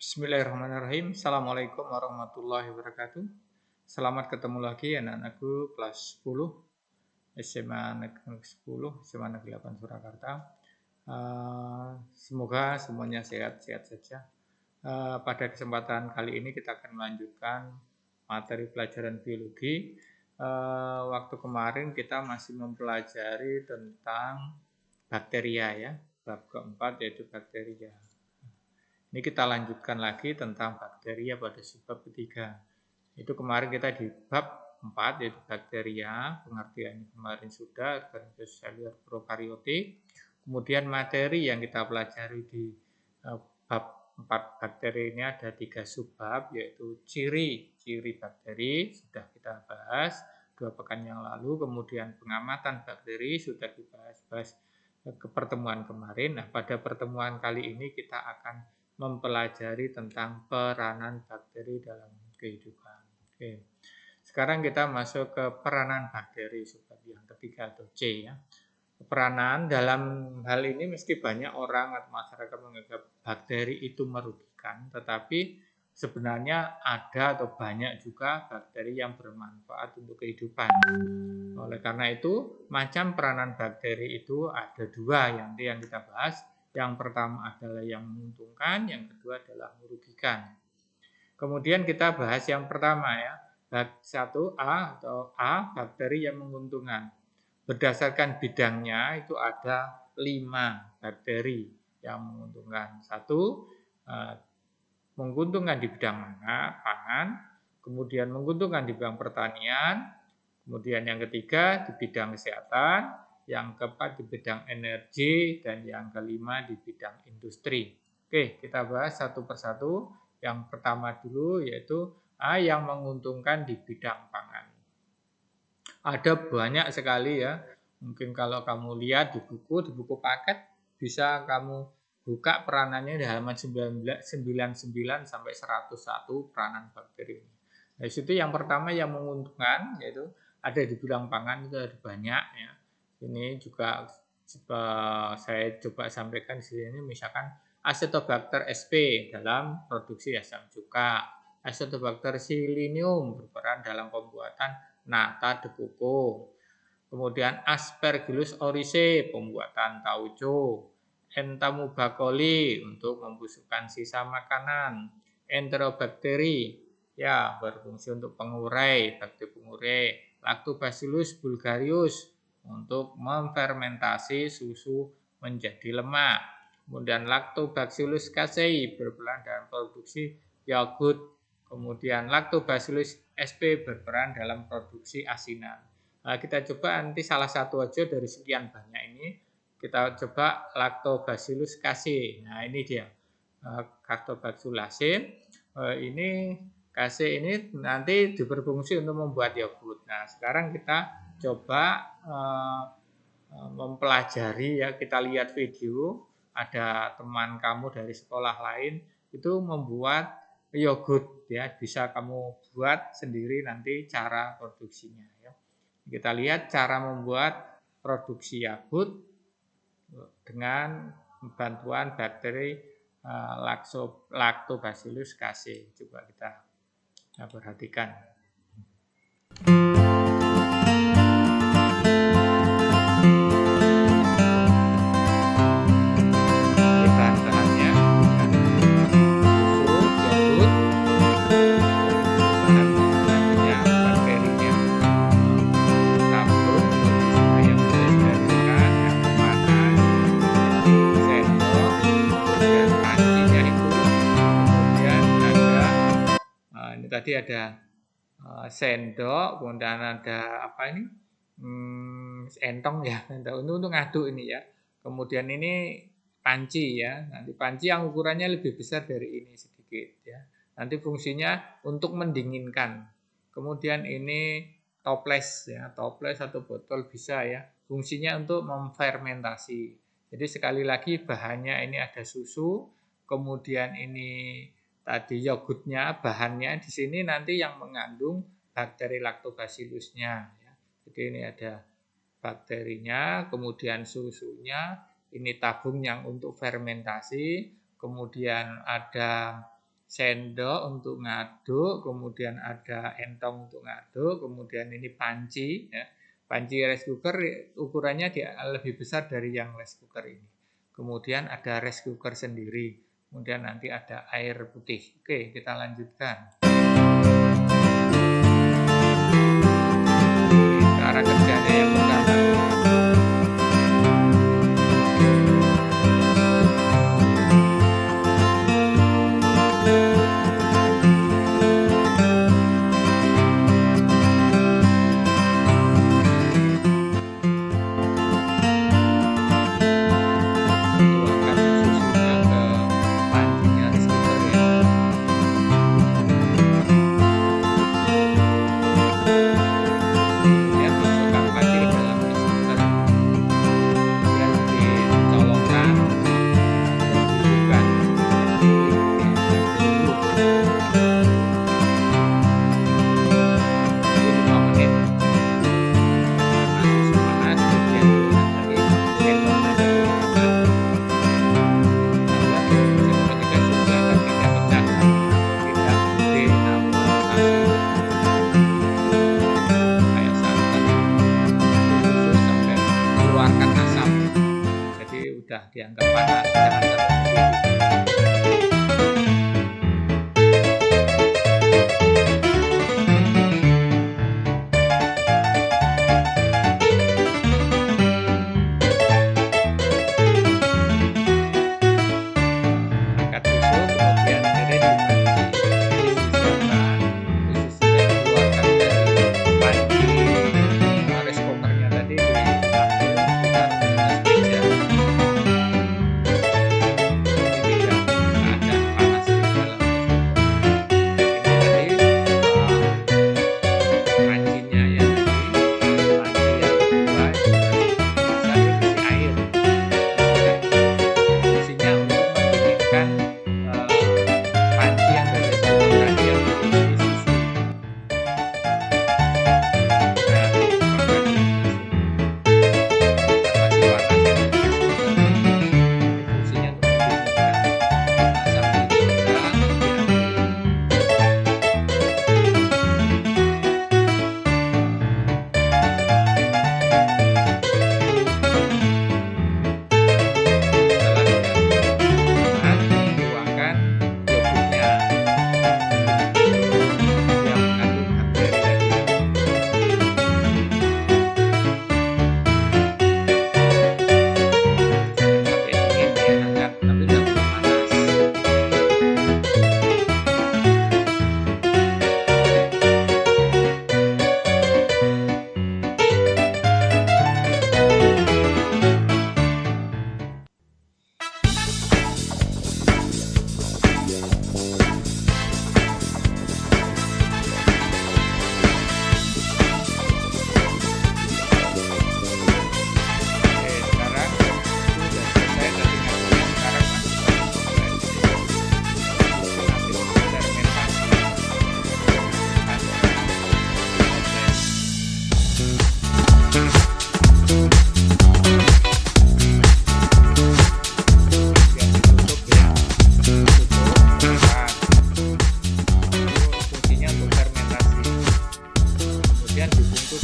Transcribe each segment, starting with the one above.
Bismillahirrahmanirrahim. Assalamualaikum warahmatullahi wabarakatuh. Selamat ketemu lagi anak-anakku kelas 10 SMA Negeri 10 SMA Negeri 8 Surakarta. Semoga semuanya sehat-sehat saja. Pada kesempatan kali ini kita akan melanjutkan materi pelajaran biologi. Waktu kemarin kita masih mempelajari tentang bakteria ya, bab keempat yaitu bakteria. Ini kita lanjutkan lagi tentang bakteria pada bab ketiga. Itu kemarin kita di bab 4 yaitu bakteria, pengertiannya kemarin sudah, organisme seluler prokaryotik. Kemudian materi yang kita pelajari di bab 4 bakteri ini ada 3 subbab yaitu ciri-ciri bakteri sudah kita bahas 2 pekan yang lalu, kemudian pengamatan bakteri sudah dibahas ke pertemuan kemarin. Nah, pada pertemuan kali ini kita akan mempelajari tentang peranan bakteri dalam kehidupan. Oke. Sekarang kita masuk ke peranan bakteri sebab yang ketiga atau C ya. Peranan dalam hal ini meski banyak orang atau masyarakat menganggap bakteri itu merugikan, tetapi sebenarnya ada atau banyak juga bakteri yang bermanfaat untuk kehidupan. Oleh karena itu, macam peranan bakteri itu ada 2 yang kita bahas. Yang pertama adalah yang menguntungkan, yang kedua adalah merugikan. Kemudian kita bahas yang pertama ya, 1A atau A, bakteri yang menguntungkan. Berdasarkan bidangnya itu ada 5 bakteri yang menguntungkan. 1, menguntungkan di bidang pangan, kemudian menguntungkan di bidang pertanian, kemudian yang ketiga di bidang kesehatan, yang keempat di bidang energi, dan yang kelima di bidang industri. Oke, kita bahas satu persatu. Yang pertama dulu yaitu A, yang menguntungkan di bidang pangan. Ada banyak sekali ya. Mungkin kalau kamu lihat di buku paket bisa kamu buka peranannya di halaman 99 sampai 101 peranan bakteri. Nah, situ yang pertama yang menguntungkan yaitu ada di bidang pangan itu ada banyak ya. Ini juga saya coba sampaikan di sini misalkan Acetobacter sp dalam produksi asam cuka, Acetobacter silinium berperan dalam pembuatan nata de coco, kemudian Aspergillus oryzae pembuatan tauco, Entomobacoli untuk membusukkan sisa makanan, Enterobakteri ya berfungsi untuk pengurai, bakteri pengurai, Lactobacillus bulgarius untuk memfermentasi susu menjadi lemak. Kemudian Lactobacillus casei berperan dalam produksi yogurt. Kemudian Lactobacillus sp berperan dalam produksi asinan. Nah, kita coba nanti salah satu aja dari sekian banyak ini. Kita coba Lactobacillus casei. Nah, ini dia. Lactobacillus ini casei ini nanti berfungsi untuk membuat yogurt. Nah, sekarang kita coba mempelajari ya, kita lihat video ada teman kamu dari sekolah lain itu membuat yogurt ya, bisa kamu buat sendiri nanti cara produksinya ya. Kita lihat cara membuat produksi yogurt dengan bantuan bakteri Lactobacillus casei. Coba kita perhatikan. Tadi ada sendok, kemudian ada apa ini? Entong ya, untuk ngaduk ini ya. Kemudian ini panci ya. Nanti panci yang ukurannya lebih besar dari ini sedikit ya. Nanti fungsinya untuk mendinginkan. Kemudian ini toples ya, toples atau botol bisa ya. Fungsinya untuk memfermentasi. Jadi sekali lagi bahannya ini ada susu, kemudian ini tadi yogurtnya, bahannya di sini nanti yang mengandung bakteri Lactobacillusnya ya. Jadi ini ada bakterinya, kemudian susunya, ini tabung yang untuk fermentasi, kemudian ada sendok untuk ngaduk, kemudian ada entong untuk ngaduk, kemudian ini panci ya. Panci rice cooker ukurannya lebih besar dari yang rice cooker ini. Kemudian ada rice cooker sendiri. Kemudian nanti ada air putih. Oke, kita lanjutkan. Cara kerjanya yang pertama. Tuangkan susunya ke pancinya rice cooker ya. Kemudian masukkan panci ke dalam rice cooker. Kemudian dicolokkan dan dihidupkan seperti 5 menit. Karena susu panas, kemudian tadi entongnya tadi dimasukkan. Ketika susu akan tidak pecah, tidak denaturalisasi kayak santan. Susu sampai keluarkan asap. Jadi udah dianggap panas, jangan sampai mendidih. Angkat susu, kemudian mirin di panci, disiapkan. Susu sudah dikeluarkan dari panci rice cookernya tadi, diambil, ditaruh di atas meja. Ini tidak keadaan panas di dalam rice cooker. Ini tadi pancinya ya tadi, panci yang kedua itu sudah dimasak, diisi air. Fungsinya untuk mendinginkan panci yang dari rice cooker tadi yang berisi susu. Nah, dibuka di masih panas ya rice cooker. Ini fungsinya untuk mendinginkan. Nah, sambil dibuka, diambil. Setelah diambil, tuangkan yogurtnya yang mengandung bakteri tadi. Jangan sampai dingin ya, hangat, tapi tidak boleh panas. Oke, sekarang sudah selesai tadi ngaduknya, sekarang masukkan proses nanti fermentasi. Ada proses yang ditutup ya, ditutup rapat. Itu fungsinya untuk fermentasi. Kemudian dibungkus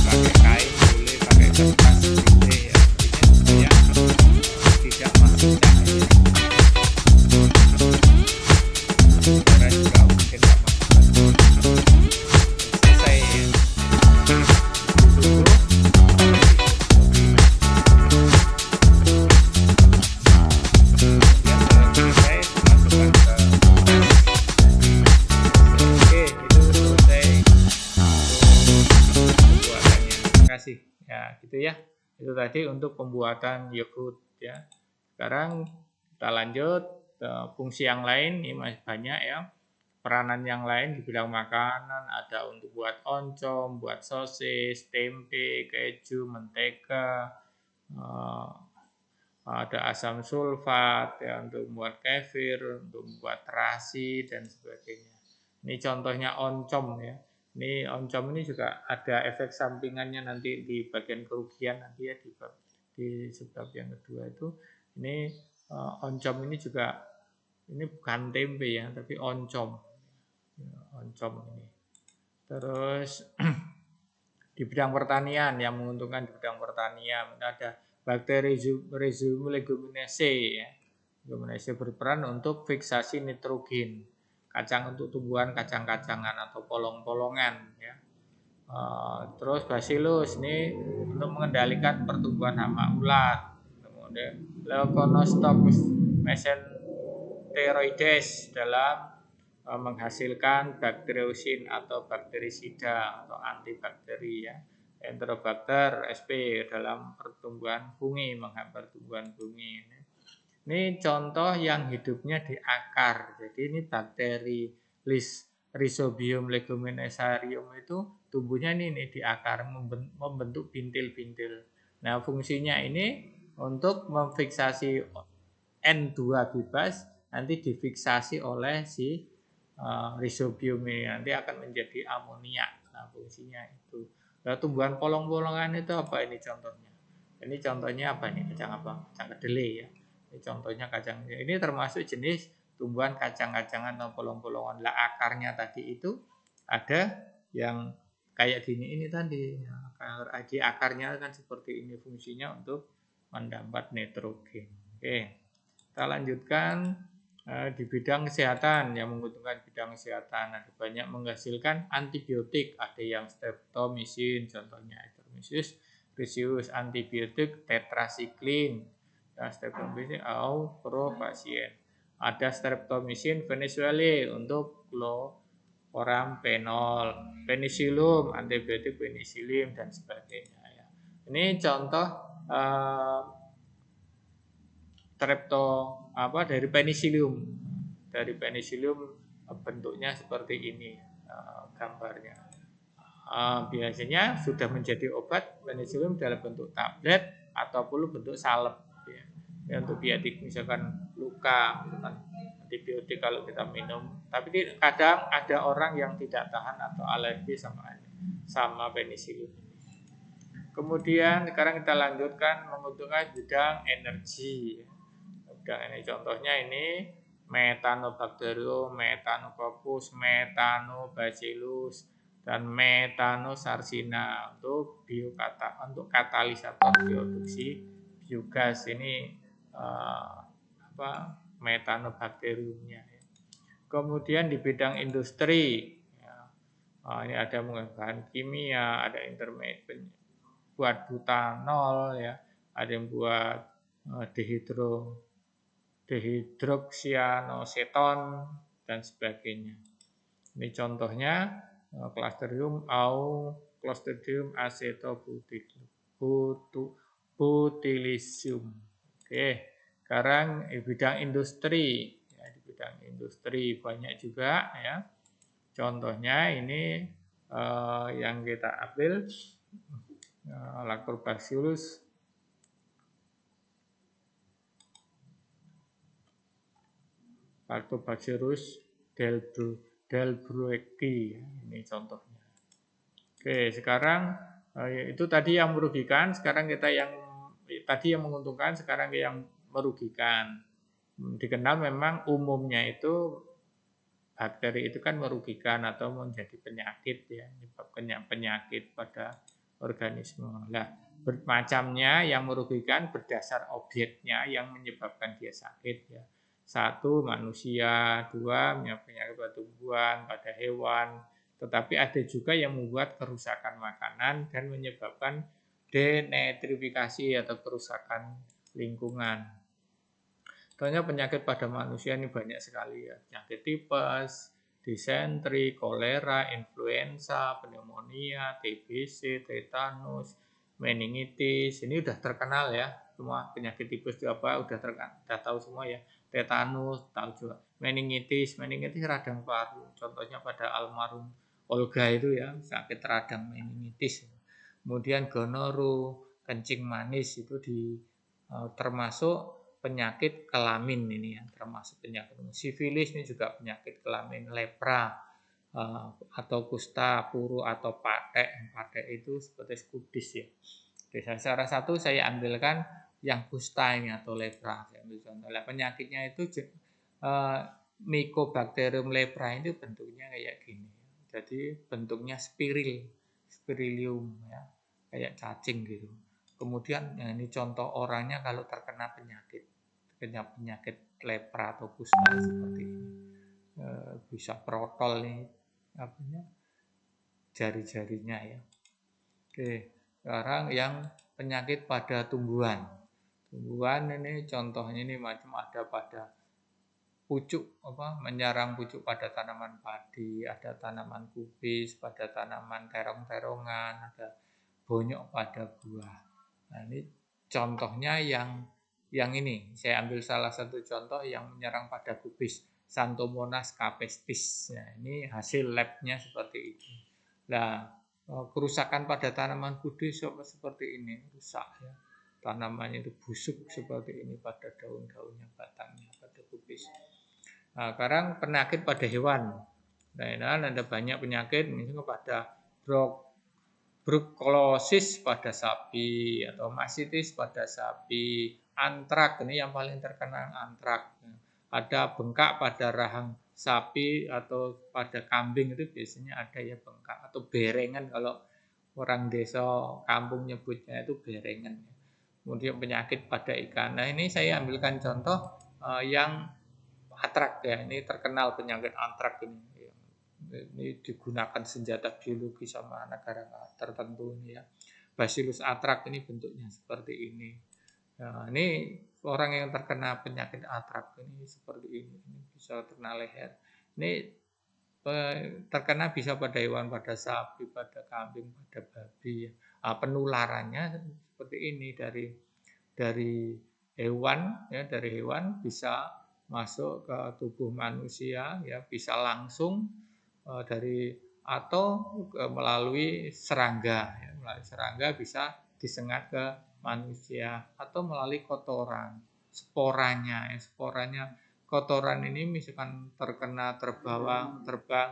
pakai kain, boleh pakai kertas boleh ya, intinya supaya tidak masuk cahaya. Udara juga mungkin tak masuk. Selesai ya. Ditutup sampai kemudian selesai dimasukkan ke kulkas. Oke, itu selesai pembuatannya. Terima kasih. Ya, gitu ya. Itu tadi untuk pembuatan yogurt ya. Sekarang kita lanjut ke fungsi yang lain. Ini masih banyak ya. Peranan yang lain di bidang makanan ada untuk buat oncom, buat sosis, tempe, keju, mentega, ada asam sulfat ya untuk membuat kefir, untuk membuat terasi dan sebagainya. Ini contohnya oncom ya. Ini oncom ini juga ada efek sampingannya nanti di bagian kerugian nanti ya di sebab yang kedua itu. Ini oncom ini juga Ini bukan tempe ya, tapi oncom. Ya, oncom ini. Terus di bidang pertanian, yang menguntungkan di bidang pertanian ada bakteri Rhizobium leguminaceae ya. Leguminaceae berperan untuk fiksasi nitrogen kacang untuk tumbuhan kacang-kacangan atau polong-polongan ya. Terus Bacillus ini untuk mengendalikan pertumbuhan hama ulat. Kemudian Leuconostomus mesenteroides dalam menghasilkan bakteriosin atau bakterisida atau antibakteri ya. Enterobacter sp dalam pertumbuhan fungi, menghambat tumbuhan fungi. Ini contoh yang hidupnya di akar. Jadi ini bakteri Rhizobium leguminarium itu tumbuhnya ini di akar membentuk bintil-bintil. Nah, fungsinya ini untuk memfiksasi N2 bebas nanti difiksasi oleh si rhizobium ini nanti akan menjadi amoniak. Nah, fungsinya itu. Nah, tumbuhan polong-polongan itu apa ini contohnya? Ini contohnya apa nih? Kacang apa? Kacang kedelai ya. Ini contohnya kacang. Ini termasuk jenis tumbuhan kacang-kacangan atau polong-polongan. Lah akarnya tadi itu ada yang kayak gini ini tadi. Di akarnya kan seperti ini fungsinya untuk mendapat nitrogen. Oke. Kita lanjutkan di bidang kesehatan yang menguntungkan bidang kesehatan ada banyak menghasilkan antibiotik, ada yang streptomycin contohnya Ehrlichios resius antibiotik tetrasiklin ya, streptomycin au propafuscin ada streptomycin venezuelae untuk chloramfenol penicillium antibiotik penicillium dan sebagainya ya. Ini contoh dari penicillium. Dari penicillium bentuknya seperti ini gambarnya. Biasanya sudah menjadi obat penicillium dalam bentuk tablet ataupun bentuk salep ya. Ya, untuk biadik misalkan luka, misalkan antibiotik kalau kita minum. Tapi kadang ada orang yang tidak tahan atau alergi sama penicillium. Kemudian sekarang kita lanjutkan menguntungkan bidang energi. Ini contohnya ini Methanobacterium, Methanococcus, Methanobacillus dan Methanosarsina untuk katalisator produksi biogas ini Methanobacteriumnya. Kemudian di bidang industri ya, ini ada bahan kimia, ada intermediate buat butanol ya, ada yang buat dehidroksianoseton dan sebagainya. Ini contohnya Clostridium au Clostridium acetobutylicum. Oke, sekarang di bidang industri. Ya, di bidang industri banyak juga ya. Contohnya ini yang kita ambil Lactobacillus delbrueckii ini contohnya. Oke, sekarang itu tadi yang merugikan, sekarang kita yang tadi yang menguntungkan, sekarang yang merugikan. Dikenal memang umumnya itu bakteri itu kan merugikan atau menjadi penyakit ya, menyebabkan penyakit pada organisme. Nah, bermacamnya yang merugikan berdasar objeknya yang menyebabkan dia sakit ya. 1 manusia, 2 penyakit pada tumbuhan, pada hewan, tetapi ada juga yang membuat kerusakan makanan dan menyebabkan denatrifikasi atau kerusakan lingkungan. Contohnya penyakit pada manusia ini banyak sekali ya, penyakit tipes, disentri, kolera, influenza, pneumonia, TBC, tetanus, meningitis. Ini udah terkenal ya, semua penyakit tipes itu apa udah tahu semua ya. Tetanus tahu juga, meningitis radang paru. Contohnya pada almarhum Olga itu ya, sakit radang meningitis. Kemudian gonoru, kencing manis itu termasuk penyakit kelamin ini ya, termasuk penyakit sifilis ini juga penyakit kelamin, lepra atau kusta, puru atau patek. Patek itu seperti skudis ya. Oke, salah satu saya ambilkan yang kusta ini atau lepra. Saya ambil contoh. Penyakitnya itu Mycobacterium lepra itu bentuknya kayak gini. Jadi bentuknya spirilium ya, kayak cacing gitu. Kemudian ya ini contoh orangnya kalau terkena penyakit lepra atau kusta seperti ini. Bisa protol nih jari-jarinya ya. Oke, sekarang yang penyakit pada tumbuhan. Tumbuhan ini contohnya ini macam ada pada pucuk menyerang pucuk pada tanaman padi, ada tanaman kubis, pada tanaman terong-terongan, ada bonyok pada buah. Nah, ini contohnya yang ini saya ambil salah satu contoh yang menyerang pada kubis, Xanthomonas capestrix. Nah, ini hasil labnya seperti itu. Nah, kerusakan pada tanaman kubis seperti ini, rusak ya. Tanamannya itu busuk seperti ini pada daun-daunnya, batangnya pada kubis. Nah, sekarang penyakit pada hewan. Nah, ada banyak penyakit misalnya pada brucellosis pada sapi atau mastitis pada sapi, antrak ini yang paling terkenal antrak. Ada bengkak pada rahang sapi atau pada kambing itu biasanya ada ya bengkak atau berengan kalau orang desa kampung nyebutnya itu berengan. Kemudian penyakit pada ikan. Nah ini saya ambilkan contoh yang antrak ya, ini terkenal penyakit antrak ini. Ini digunakan senjata biologi sama negara tertentu ini ya. Bacillus antrak ini bentuknya seperti ini. Nah, ini orang yang terkena penyakit antrak ini seperti ini bisa terkena leher. Ini terkena bisa pada hewan, pada sapi, pada kambing, pada babi. Nah, penularannya seperti ini dari hewan ya, dari hewan bisa masuk ke tubuh manusia ya, bisa langsung dari atau melalui serangga ya, melalui serangga bisa disengat ke manusia atau melalui kotoran sporanya kotoran ini misalkan terkena terbang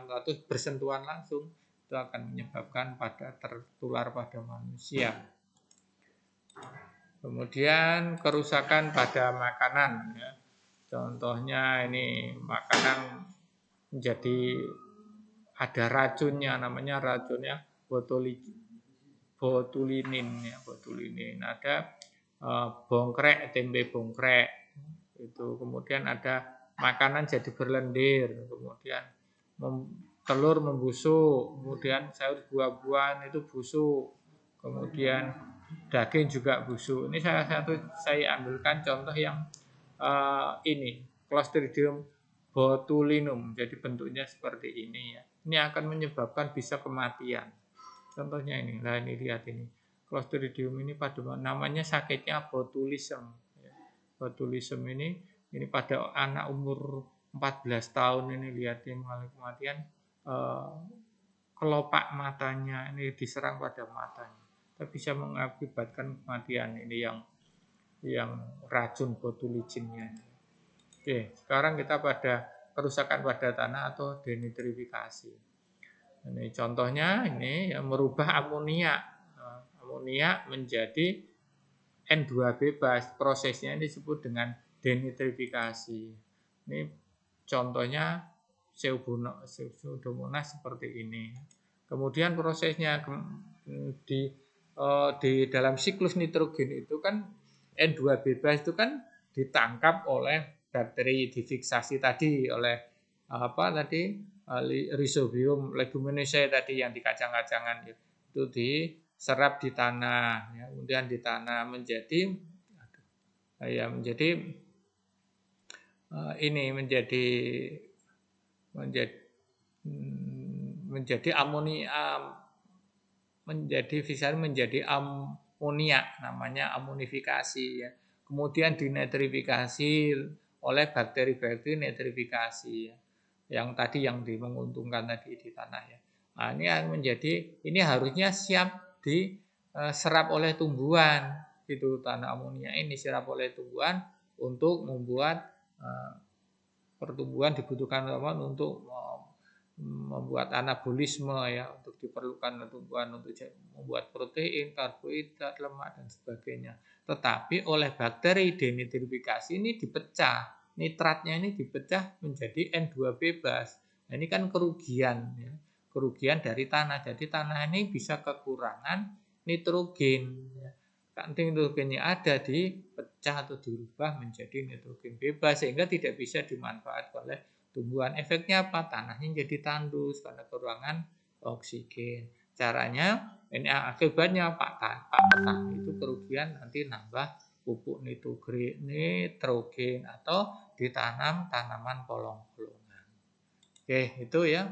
atau bersentuhan langsung itu akan menyebabkan pada tertular pada manusia. Kemudian kerusakan pada makanan ya. Contohnya ini makanan menjadi ada racunnya, namanya racunnya botulinin ya, botulinin. Ada bongkrek, tempe bongkrek. Itu kemudian ada makanan jadi berlendir, kemudian telur membusuk, kemudian sayur buah-buahan itu busuk. Kemudian daging juga busuk. Ini saya ambilkan contoh yang ini Clostridium botulinum. Jadi bentuknya seperti ini ya. Ini akan menyebabkan bisa kematian. Contohnya ini. Nah, ini lihat ini. Clostridium ini pada namanya sakitnya botulism. Botulism ini pada anak umur 14 tahun ini lihat ini mengalami kematian kelopak matanya ini diserang pada matanya. Tapi bisa mengakibatkan kematian ini yang racun botulicinnya. Oke, sekarang kita pada kerusakan pada tanah atau denitrifikasi. Ini contohnya ini yang merubah amonia menjadi N2 bebas. Prosesnya disebut dengan denitrifikasi. Ini contohnya Pseudomonas seperti ini. Kemudian prosesnya di dalam siklus nitrogen itu kan N2 bebas itu kan ditangkap oleh bakteri difiksasi tadi oleh Rhizobium leguminosae tadi yang di kacang-kacangan itu diserap di tanah ya, kemudian di tanah menjadi amonia namanya amonifikasi ya. Kemudian dinitrifikasi oleh bakteri-bakteri nitrifikasi ya. Yang tadi yang menguntungkan tadi di tanah ya. Nah, ini harusnya siap diserap oleh tumbuhan itu tanah amonia ini diserap oleh tumbuhan untuk membuat pertumbuhan dibutuhkan untuk membuat anabolisme ya, untuk diperlukan tumbuhan untuk membuat protein, karbohidrat, lemak dan sebagainya. Tetapi oleh bakteri denitrifikasi ini dipecah nitratnya ini dipecah menjadi N2 bebas. Nah, ini kan kerugian ya. Kerugian dari tanah. Jadi tanah ini bisa kekurangan nitrogen ya. Nanti nitrogennya ada dipecah atau dirubah menjadi nitrogen bebas sehingga tidak bisa dimanfaatkan oleh tumbuhan. Efeknya apa? Tanahnya jadi tandus karena kekurangan oksigen. Caranya ini akibatnya Pak petani itu kerugian nanti nambah pupuk nitrogen atau ditanam tanaman polong-polongan. Oke, itu ya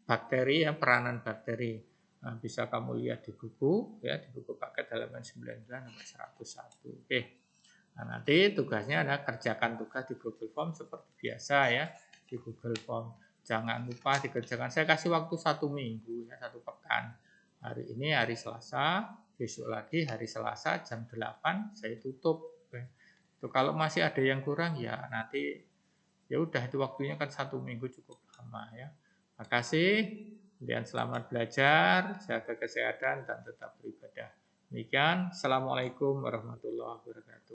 bakteri ya, peranan bakteri. Nah, bisa kamu lihat di buku ya, di buku paket halaman 99 nomor 101. Oke. Nah, nanti tugasnya adalah kerjakan tugas di Google Form seperti biasa ya, di Google Form. Jangan lupa dikerjakan. Saya kasih waktu 1 minggu ya, 1 pekan. Hari ini hari Selasa, besok lagi hari Selasa jam 8 saya tutup. Itu kalau masih ada yang kurang ya nanti ya udah itu waktunya kan 1 minggu cukup lama ya. Makasih. Dan selamat belajar, jaga kesehatan dan tetap beribadah. Demikian, Assalamualaikum warahmatullahi wabarakatuh.